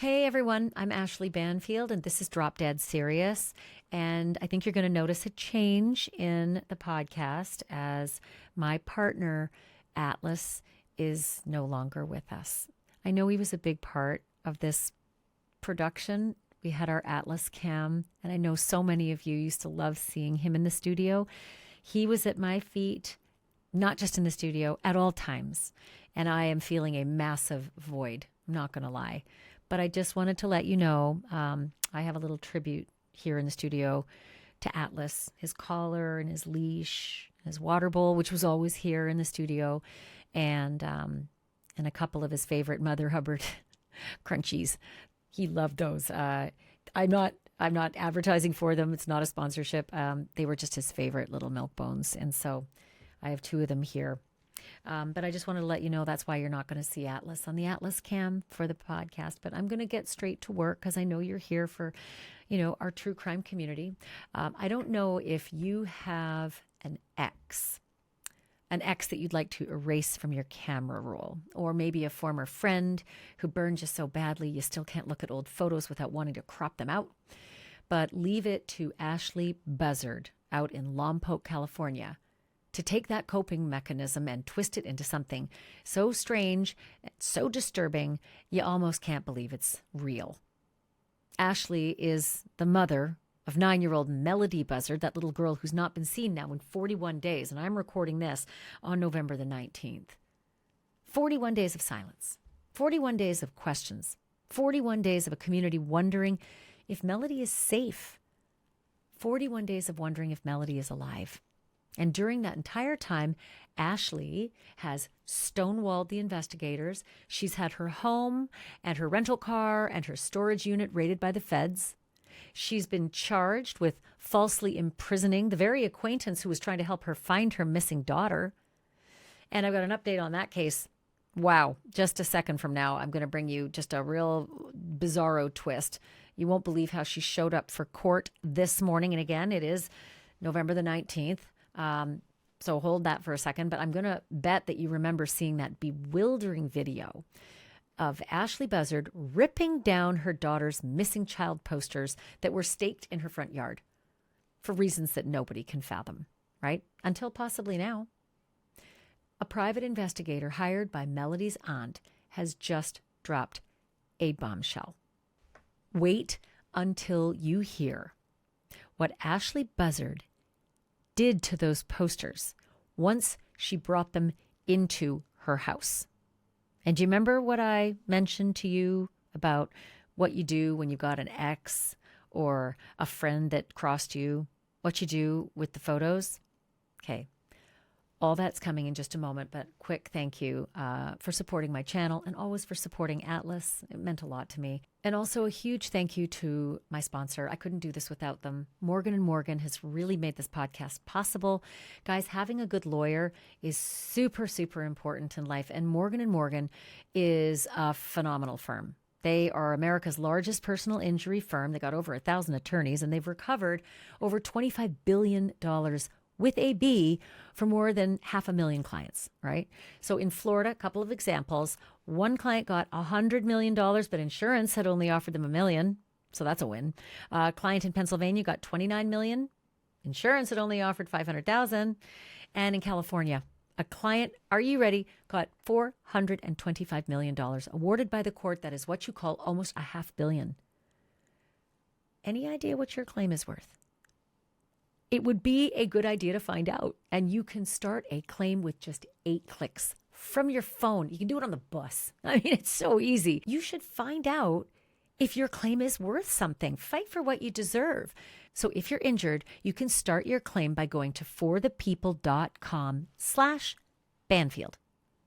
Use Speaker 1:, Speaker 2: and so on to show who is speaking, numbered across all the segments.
Speaker 1: Hey everyone, I'm Ashlee Banfield and this is Drop Dead Serious. And I think you're going to notice a change in the podcast as my partner, Atlas, is no longer with us. I know he was a big part of this production. We had our Atlas cam, and I know so many of you used to love seeing him in the studio. He was at my feet, not just in the studio, at all times. And I am feeling a massive void, I'm not going to lie. But I just wanted to let you know, I have a little tribute here in the studio to Atlas, his collar and his leash, his water bowl, which was always here in the studio, and a couple of his favorite Mother Hubbard crunchies. He loved those. I'm not advertising for them. It's not a sponsorship. They were just his favorite little milk bones, and so I have two of them here. But I just wanted to let you know that's why you're not going to see Atlas on the Atlas cam for the podcast. But I'm going to get straight to work because I know you're here for, our true crime community. I don't know if you have an ex that you'd like to erase from your camera roll, or maybe a former friend who burned you so badly you still can't look at old photos without wanting to crop them out. But leave it to Ashlee Buzzard out in Lompoc, California, to take that coping mechanism and twist it into something so strange, so disturbing, you almost can't believe it's real. Ashlee is the mother of 9-year-old Melodee Buzzard, that little girl who's not been seen now in 41 days, and I'm recording this on November the 19th. 41 days of silence, 41 days of questions, 41 days of a community wondering if Melodee is safe, 41 days of wondering if Melodee is alive. And during that entire time, Ashlee has stonewalled the investigators. She's had her home and her rental car and her storage unit raided by the feds. She's been charged with falsely imprisoning the very acquaintance who was trying to help her find her missing daughter. And I've got an update on that case. Wow, just a second from now, I'm going to bring you just a real bizarro twist. You won't believe how she showed up for court this morning. And again, it is November the 19th. So hold that for a second, but I'm going to bet that you remember seeing that bewildering video of Ashlee Buzzard ripping down her daughter's missing child posters that were staked in her front yard for reasons that nobody can fathom, right? Until possibly now. A private investigator hired by Melodee's aunt has just dropped a bombshell. Wait until you hear what Ashlee Buzzard did to those posters once she brought them into her house. And do you remember what I mentioned to you about what you do when you've got an ex or a friend that crossed you, what you do with the photos? Okay, all that's coming in just a moment, but quick thank you for supporting my channel and always for supporting Atlas. It meant a lot to me. And also a huge thank you to my sponsor. I couldn't do this without them. Morgan & Morgan has really made this podcast possible. Guys, having a good lawyer is super, super important in life. And Morgan & Morgan is a phenomenal firm. They are America's largest personal injury firm. They got over 1,000 attorneys, and they've recovered over $25 billion with a B for more than 500,000 clients, right? So in Florida, a couple of examples. One client got $100 million, but insurance had only offered them $1 million. So that's a win. A client in Pennsylvania got $29 million. Insurance had only offered $500,000. And in California, a client, are you ready, got $425 million awarded by the court. That is what you call almost $500 million. Any idea what your claim is worth? It would be a good idea to find out, and you can start a claim with just 8 clicks from your phone. You can do it on the bus. I mean, it's so easy. You should find out if your claim is worth something. Fight for what you deserve. So if you're injured, you can start your claim by going to forthepeople.com/Banfield.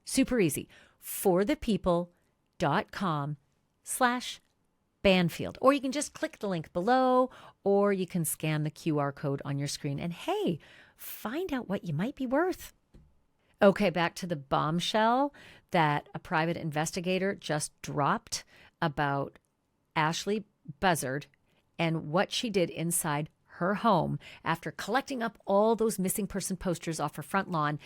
Speaker 1: Super easy. forthepeople.com/Banfield. Or you can just click the link below, or you can scan the QR code on your screen and hey, find out what you might be worth. Okay, back to the bombshell that a private investigator just dropped about Ashlee Buzzard and what she did inside her home after collecting up all those missing person posters off her front lawn,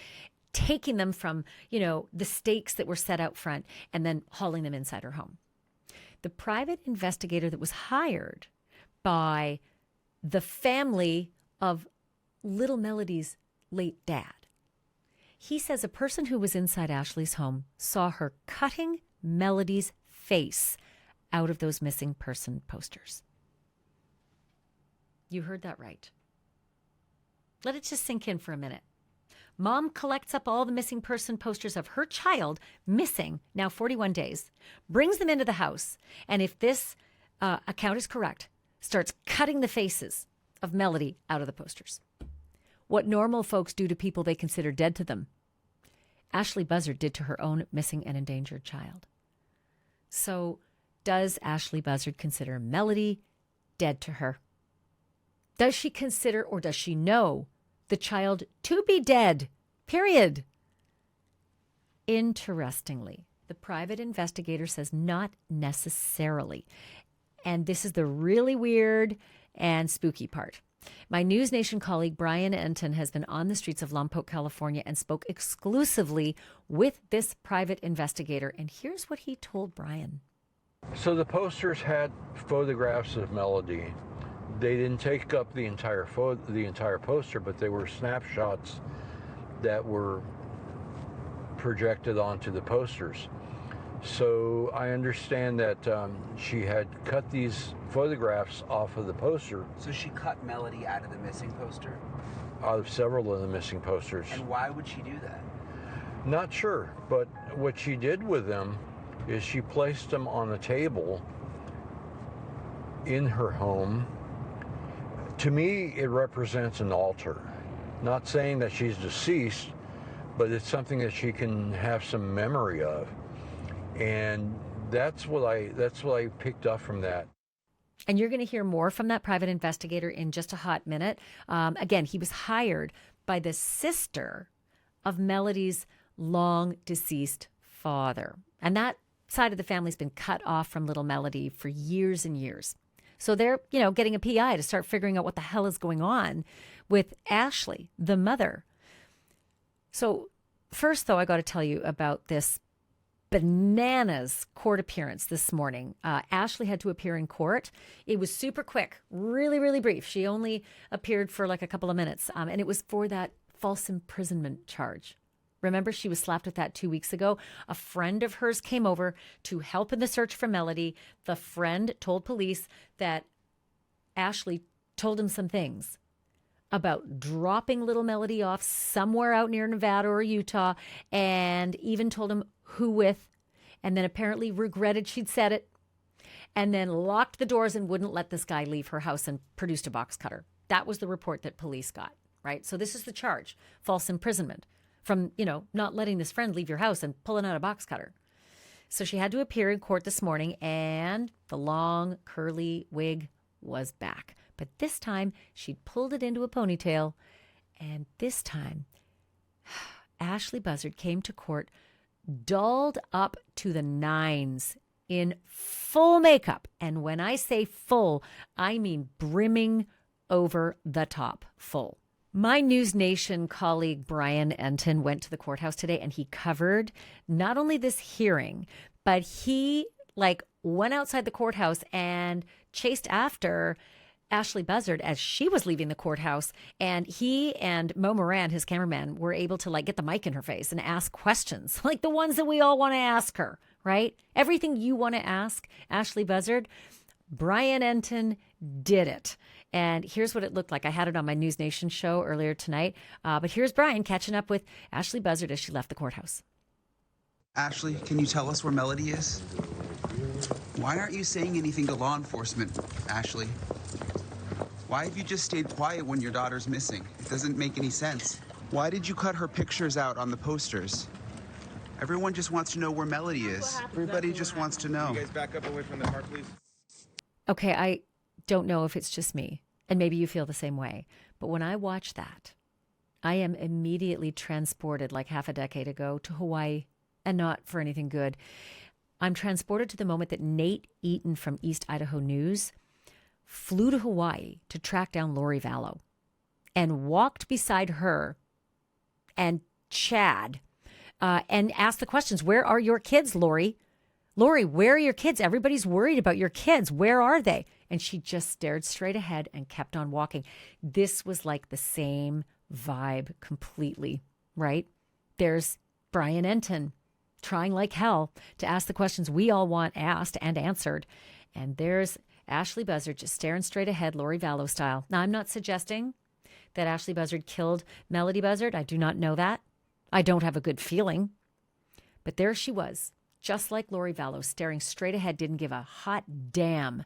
Speaker 1: taking them from, the stakes that were set out front and then hauling them inside her home. the private investigator that was hired by the family of little Melodee's late dad. He says a person who was inside Ashleigh's home saw her cutting Melodee's face out of those missing person posters. You heard that right. Let it just sink in for a minute. Mom collects up all the missing person posters of her child, missing now 41 days, brings them into the house, and if this account is correct, starts cutting the faces of Melodee out of the posters. What normal folks do to people they consider dead to them, Ashlee Buzzard did to her own missing and endangered child. So does Ashlee Buzzard consider Melodee dead to her? Does she consider, or does she know, the child to be dead? Period. Interestingly, the private investigator says not necessarily. And this is the really weird and spooky part. My News Nation colleague Brian Enton has been on the streets of Lompoc, California, and spoke exclusively with this private investigator. And here's what he told Brian.
Speaker 2: So the posters had photographs of Melodee. They didn't take up the entire poster, but they were snapshots that were projected onto the posters. So I understand that she had cut these photographs off of the poster.
Speaker 3: So she cut Melodee out of the missing poster?
Speaker 2: Out of several of the missing posters.
Speaker 3: And why would she do that?
Speaker 2: Not sure, but what she did with them is she placed them on a table in her home. To me, it represents an altar. Not saying that she's deceased, but it's something that she can have some memory of. And that's what I picked up from that.
Speaker 1: And you're going to hear more from that private investigator in just a hot minute. Again, he was hired by the sister of Melodee's long deceased father. And that side of the family's been cut off from little Melodee for years and years. So they're, getting a PI to start figuring out what the hell is going on with Ashleigh, the mother. So first, though, I got to tell you about this bananas court appearance this morning. Ashleigh had to appear in court. It was super quick, really, really brief. She only appeared for like a couple of minutes, and it was for that false imprisonment charge. Remember, she was slapped with that 2 weeks ago. A friend of hers came over to help in the search for Melodee. The friend told police that Ashleigh told him some things about dropping little Melodee off somewhere out near Nevada or Utah, and even told him who with, and then apparently regretted she'd said it, and then locked the doors and wouldn't let this guy leave her house and produced a box cutter. That was the report that police got, right? So this is the charge, false imprisonment, from, not letting this friend leave your house and pulling out a box cutter. So she had to appear in court this morning, and the long, curly wig was back. But this time, she'd pulled it into a ponytail, and this time, Ashlee Buzzard came to court dolled up to the nines in full makeup. And when I say full, I mean brimming over the top full. My News Nation colleague Brian Enton went to the courthouse today, and he covered not only this hearing, but he went outside the courthouse and chased after Ashlee Buzzard as she was leaving the courthouse. And he and Mo Moran, his cameraman, were able to get the mic in her face and ask questions like the ones that we all want to ask her, right? Everything you want to ask Ashlee Buzzard, Brian Enton did it. And here's what it looked like. I had it on my News Nation show earlier tonight. But here's Brian catching up with Ashlee Buzzard as she left the courthouse.
Speaker 3: Ashleigh, can you tell us where Melodee is? Why aren't you saying anything to law enforcement, Ashleigh? Why have you just stayed quiet when your daughter's missing? It doesn't make any sense. Why did you cut her pictures out on the posters? Everyone just wants to know where Melodee is. Everybody just wants to know.
Speaker 4: Can you guys back up away from the car, please?
Speaker 1: Okay, I don't know if it's just me, and maybe you feel the same way, but when I watch that, I am immediately transported like half a decade ago to Hawaii, and not for anything good. I'm transported to the moment that Nate Eaton from East Idaho News flew to Hawaii to track down Lori Vallow and walked beside her and Chad and asked the questions. Where are your kids, Lori? Lori, where are your kids? Everybody's worried about your kids. Where are they? And she just stared straight ahead and kept on walking. This was like the same vibe completely, right? There's Brian Enton trying like hell to ask the questions we all want asked and answered. And there's Ashlee Buzzard just staring straight ahead, Lori Vallow style. Now, I'm not suggesting that Ashlee Buzzard killed Melodee Buzzard. I do not know that. I don't have a good feeling. But there she was, just like Lori Vallow, staring straight ahead, didn't give a hot damn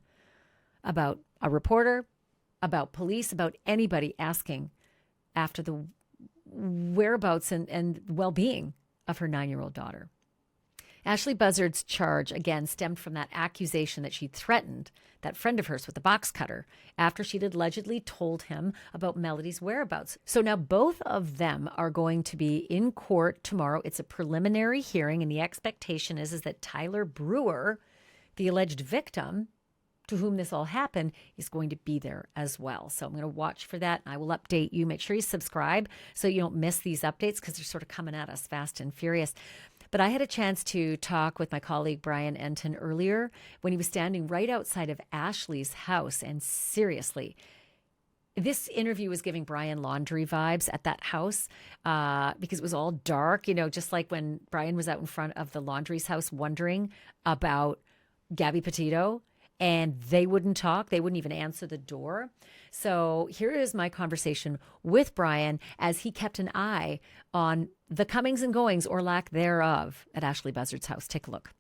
Speaker 1: about a reporter, about police, about anybody asking after the whereabouts and well-being of her 9-year-old daughter. Ashlee Buzzard's charge, again, stemmed from that accusation that she threatened that friend of hers with the box cutter after she'd allegedly told him about Melodee's whereabouts. So now both of them are going to be in court tomorrow. It's a preliminary hearing, and the expectation is that Tyler Brewer, the alleged victim to whom this all happened, is going to be there as well. So I'm going to watch for that. I will update you. Make sure you subscribe so you don't miss these updates because they're sort of coming at us fast and furious. But I had a chance to talk with my colleague Brian Enton earlier when he was standing right outside of Ashleigh's house. And seriously, this interview was giving Brian laundry vibes at that house because it was all dark, just like when Brian was out in front of the laundry's house wondering about Gabby Petito. And they wouldn't talk. They wouldn't even answer the door. So here is my conversation with Brian as he kept an eye on the comings and goings or lack thereof at Ashlee Buzzard's house. Take a look.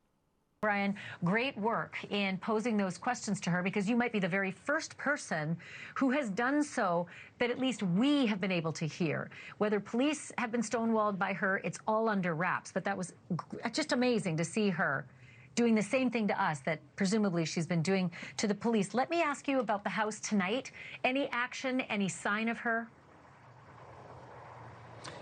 Speaker 1: Brian, great work in posing those questions to her because you might be the very first person who has done so that at least we have been able to hear. Whether police have been stonewalled by her, it's all under wraps. But that was just amazing to see her doing the same thing to us that presumably she's been doing to the police. Let me ask you about the house tonight. Any action, any sign of her?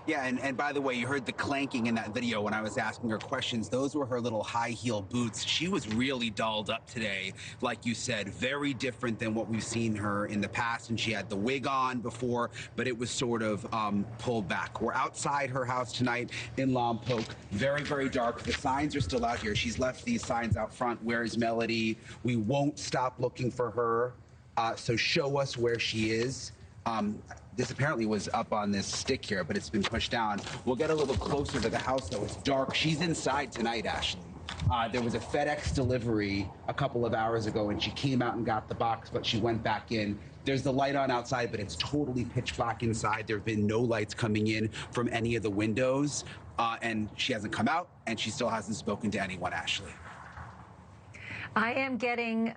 Speaker 3: Yeah, and by the way, you heard the clanking in that video when I was asking her questions. Those were her little high heel boots. She was really dolled up today, like you said, very different than what we've seen her in the past. And she had the wig on before, but it was sort of pulled back. We're outside her house tonight in Lompoc. Very, very dark. The signs are still out here. She's left these signs out front. Where's Melodee? We won't stop looking for her. So show us where she is. This apparently was up on this stick here, but it's been pushed down. We'll get a little closer to the house, though. It's dark. She's inside tonight, Ashlee. There was a FedEx delivery a couple of hours ago, and she came out and got the box, but she went back in. There's the light on outside, but it's totally pitch black inside. There have been no lights coming in from any of the windows, and she hasn't come out, and she still hasn't spoken to anyone, Ashlee.
Speaker 1: I am getting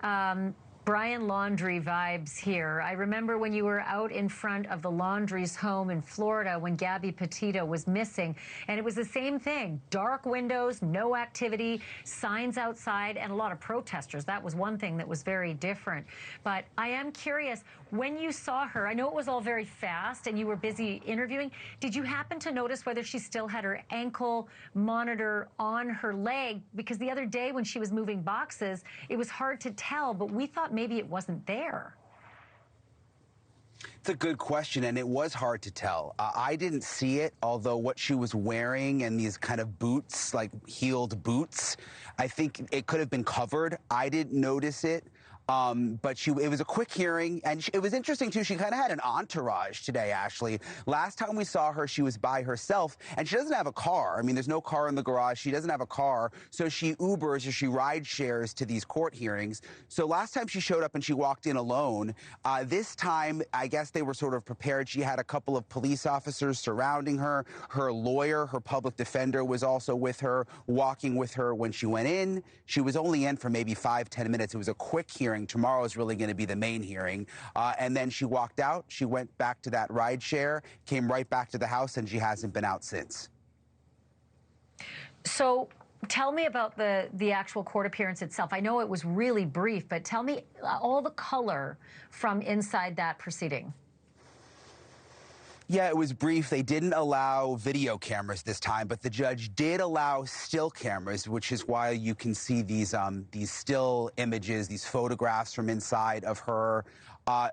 Speaker 1: Brian Laundrie vibes here. I remember when you were out in front of the Laundrie's home in Florida when Gabby Petito was missing, and it was the same thing. Dark windows, no activity, signs outside, and a lot of protesters. That was one thing that was very different. But I am curious, when you saw her, I know it was all very fast and you were busy interviewing, did you happen to notice whether she still had her ankle monitor on her leg? Because the other day when she was moving boxes, it was hard to tell, but we thought maybe it wasn't there.
Speaker 3: It's a good question, and it was hard to tell. I didn't see it, although what she was wearing and these kind of boots, like heeled boots, I think it could have been covered. I didn't notice it. But it was a quick hearing, and it was interesting, too. She kind of had an entourage today, Ashlee. Last time we saw her, she was by herself, and she doesn't have a car. I mean, there's no car in the garage. She doesn't have a car, so she Ubers or she ride shares to these court hearings. So last time she showed up and she walked in alone. This time, I guess they were sort of prepared. She had a couple of police officers surrounding her. Her lawyer, her public defender, was also with her, walking with her when she went in. She was only in for maybe 5-10 minutes. It was a quick hearing. Tomorrow is really going to be the main hearing. And then she walked out. She went back to that ride share, came right back to the house, and she hasn't been out since.
Speaker 1: So tell me about the actual court appearance itself. I know it was really brief, but tell me all the color from inside that proceeding.
Speaker 3: Yeah, it was brief. They didn't allow video cameras this time, but the judge did allow still cameras, which is why you can see these still images, these photographs from inside of her.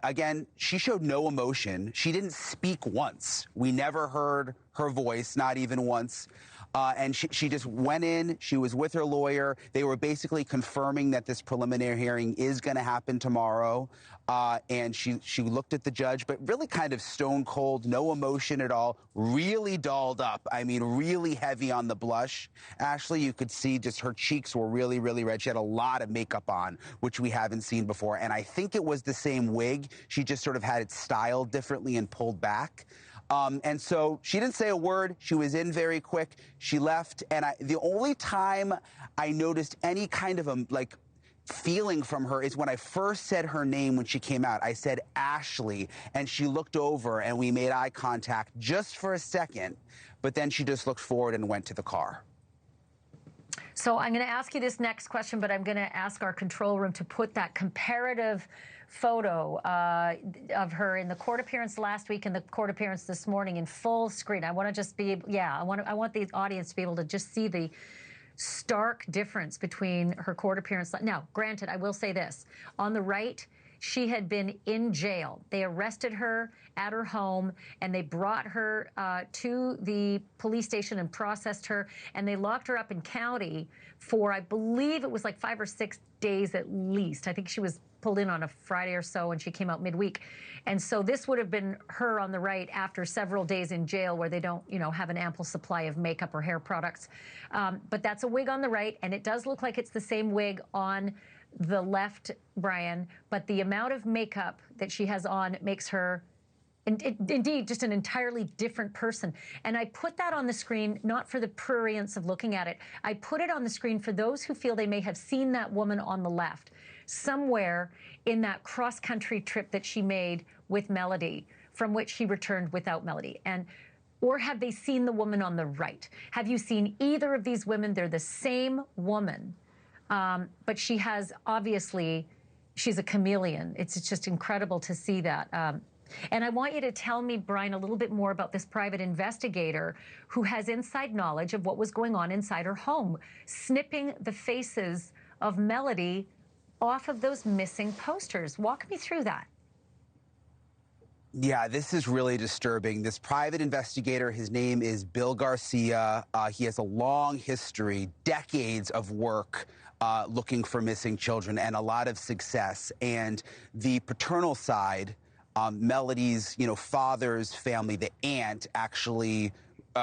Speaker 3: Again, she showed no emotion. She didn't speak once. We never heard her voice, not even once. And she just went in. She was with her lawyer. They were basically confirming that this preliminary hearing is going to happen tomorrow. And she looked at the judge, but really kind of stone cold, no emotion at all, really dolled up. I mean, really heavy on the blush. Ashleigh, you could see just her cheeks were really, really red. She had a lot of makeup on, which we haven't seen before. And I think it was the same wig. She just sort of had it styled differently and pulled back. And so she didn't say a word. She was in very quick. She left. And the only time I noticed any kind of feeling from her is when I first said her name when she came out. I said Ashleigh, and she looked over and we made eye contact just for a second. But then she just looked forward and went to the car.
Speaker 1: So I'm going to ask you this next question, but I'm going to ask our control room to put that comparative photo of her in the court appearance last week and the court appearance this morning in full screen. I want to just be, I want the audience to be able to just see the stark difference between her court appearance. Now, granted, I will say this. On the right, she had been in jail. They arrested her at her home, and they brought her to the police station and processed her, and they locked her up in county for, I believe it was like 5 or 6 days at least. I think she was pulled in on a Friday or so, and she came out midweek. And so this would have been her on the right after several days in jail where they don't, have an ample supply of makeup or hair products. But that's a wig on the right, and it does look like it's the same wig on the left, Brian, but the amount of makeup that she has on makes her indeed just an entirely different person. And I put that on the screen not for the prurience of looking at it. I put it on the screen for those who feel they may have seen that woman on the left somewhere in that cross-country trip that she made with Melodee, from which she returned without Melodee. Or have they seen the woman on the right? Have you seen either of these women? They're the same woman. But she has, obviously, she's a chameleon. It's just incredible to see that. And I want you to tell me, Brian, a little bit more about this private investigator who has inside knowledge of what was going on inside her home, snipping the faces of Melodee off of those missing posters. Walk me through that.
Speaker 3: Yeah, this is really disturbing. This private investigator, his name is Bill Garcia. He has a long history, decades of work looking for missing children and a lot of success. And the paternal side, Melodee's, father's family, the aunt, actually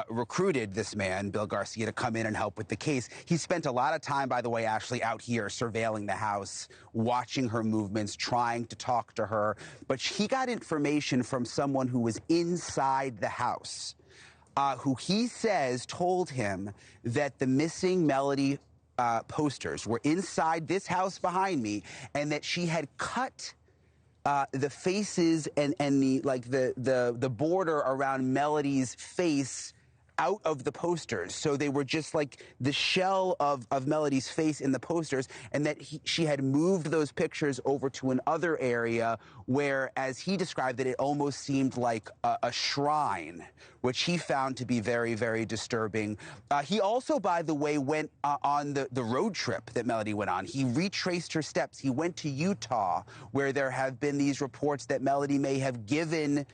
Speaker 3: recruited this man, Bill Garcia, to come in and help with the case. He spent a lot of time, by the way, Ashleigh, out here surveilling the house, watching her movements, trying to talk to her. But he got information from someone who was inside the house, who he says told him that the missing Melodee posters were inside this house behind me, and that she had cut the faces and the border around Melodee's face out of the posters. So they were just like the shell of Melodee's face in the posters, and that she had moved those pictures over to another area where, as he described it, it almost seemed like a shrine, which he found to be very, very disturbing. He also, by the way, went on the road trip that Melodee went on. He retraced her steps. He went to Utah, where there have been these reports that Ashleigh may have given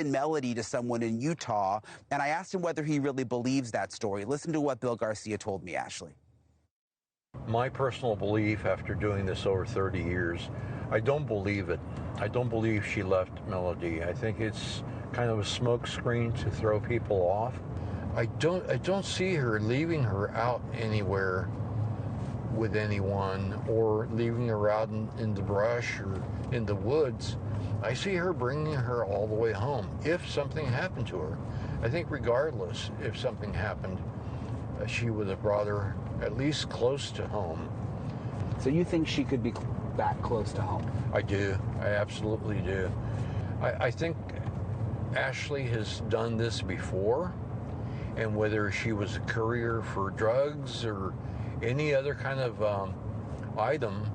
Speaker 3: Melodee to someone in Utah. And I asked him whether he really believes that story. Listen to what Bill Garcia told me, Ashleigh.
Speaker 2: My personal belief after doing this over 30 years, I don't believe it. I don't believe she left Melodee. I think it's kind of a smokescreen to throw people off. I don't see her leaving her out anywhere with anyone, or leaving her out in the brush or in the woods. I see her bringing her all the way home if something happened to her. I think regardless if something happened, she would have brought her at least close to home.
Speaker 3: So you think she could be that close to home?
Speaker 2: I do. I absolutely do. I think Ashleigh has done this before, and whether she was a courier for drugs or any other kind of item.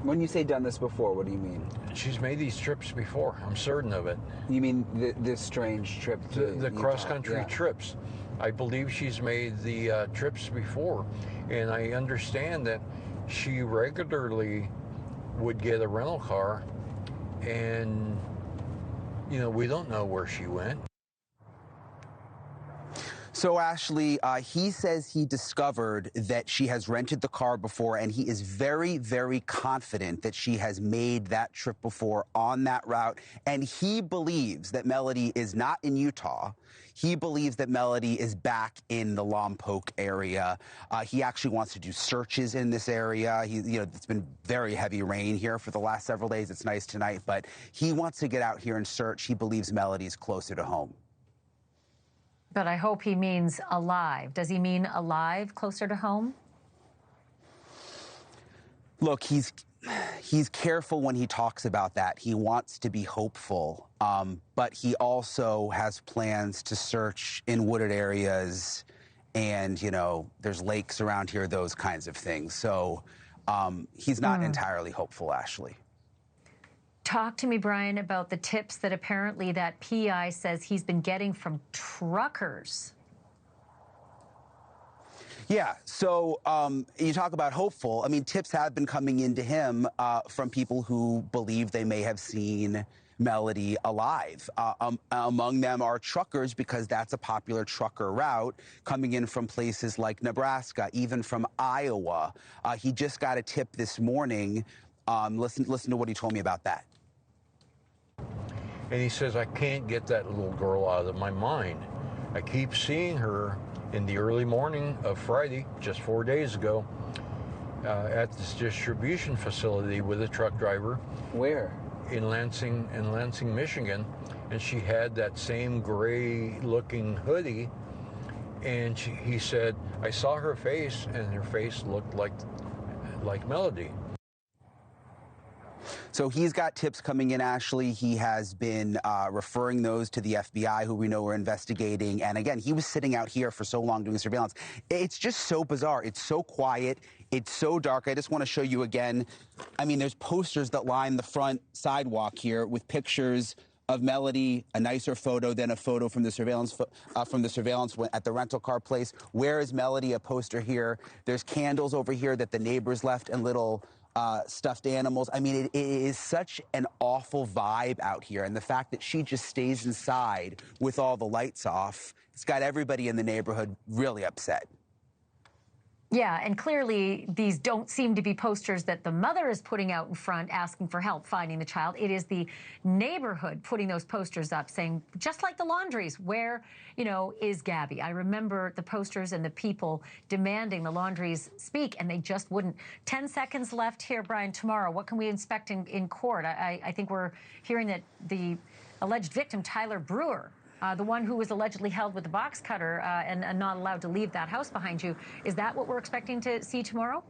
Speaker 3: When you say done this before, what do you mean?
Speaker 2: She's made these trips before. I'm certain of it.
Speaker 3: You mean this strange trip to
Speaker 2: the cross-country trips? I believe she's made the trips before, and I understand that she regularly would get a rental car, and we don't know where she went.
Speaker 3: So, Ashlee, he says he discovered that she has rented the car before, and he is very, very confident that she has made that trip before on that route. And he believes that Melodee is not in Utah. He believes that Melodee is back in the Lompoc area. He actually wants to do searches in this area. It's been very heavy rain here for the last several days. It's nice tonight, but he wants to get out here and search. He believes Melodee is closer to home.
Speaker 1: But I hope he means alive. Does he mean alive, closer to home?
Speaker 3: Look, he's careful when he talks about that. He wants to be hopeful, but he also has plans to search in wooded areas, and there's lakes around here, those kinds of things. So he's not entirely hopeful, Ashlee.
Speaker 1: Talk to me, Brian, about the tips that apparently that PI says he's been getting from truckers.
Speaker 3: Yeah, so you talk about hopeful. I mean, tips have been coming into him from people who believe they may have seen Melodee alive. Among them are truckers, because that's a popular trucker route coming in from places like Nebraska, even from Iowa. He just got a tip this morning. Listen to what he told me about that.
Speaker 2: And he says, I can't get that little girl out of my mind. I keep seeing her in the early morning of Friday, just 4 days ago, at this distribution facility with a truck driver.
Speaker 3: Where?
Speaker 2: In Lansing, Michigan. And she had that same gray-looking hoodie. And he said, I saw her face, and her face looked like Melodee.
Speaker 3: So he's got tips coming in, Ashlee. He has been referring those to the FBI, who we know are investigating. And again, he was sitting out here for so long doing surveillance. It's just so bizarre. It's so quiet. It's so dark. I just want to show you again. I mean, there's posters that line the front sidewalk here with pictures of Melodee, a nicer photo than a photo from the surveillance at the rental car place. Where is Melodee? A poster here. There's candles over here that the neighbors left, and little stuffed animals. I mean, it is such an awful vibe out here. And the fact that she just stays inside with all the lights off, it's got everybody in the neighborhood really upset.
Speaker 1: Yeah, and clearly these don't seem to be posters that the mother is putting out in front asking for help finding the child. It is the neighborhood putting those posters up saying, just like the laundries, where, is Gabby? I remember the posters and the people demanding the laundries speak, and they just wouldn't. 10 seconds left here, Brian, tomorrow. What can we expect in court? I think we're hearing that the alleged victim, Tyler Brewer, the one who was allegedly held with the box cutter and not allowed to leave that house behind you. Is that what we're expecting to see tomorrow?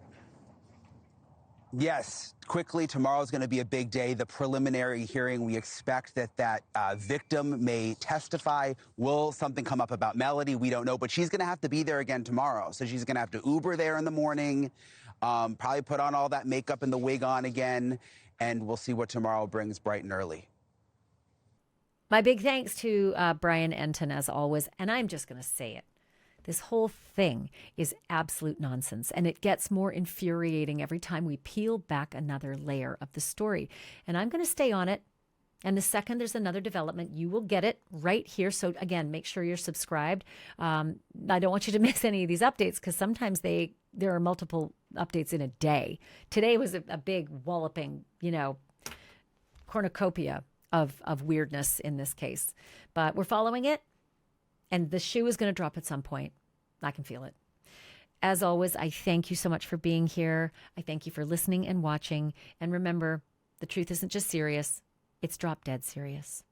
Speaker 3: Yes. Quickly, tomorrow's going to be a big day. The preliminary hearing, we expect that victim may testify. Will something come up about Melodee? We don't know, but she's going to have to be there again tomorrow. So she's going to have to Uber there in the morning, probably put on all that makeup and the wig on again, and we'll see what tomorrow brings bright and early.
Speaker 1: My big thanks to Brian Enton, as always. And I'm just going to say it. This whole thing is absolute nonsense. And it gets more infuriating every time we peel back another layer of the story. And I'm going to stay on it. And the second there's another development, you will get it right here. So again, make sure you're subscribed. I don't want you to miss any of these updates, because sometimes there are multiple updates in a day. Today was a big walloping, cornucopia of weirdness in this case. But we're following it, and the shoe is going to drop at some point. I can feel it. As always, I thank you so much for being here. I thank you for listening and watching. And remember, the truth isn't just serious, it's drop dead serious.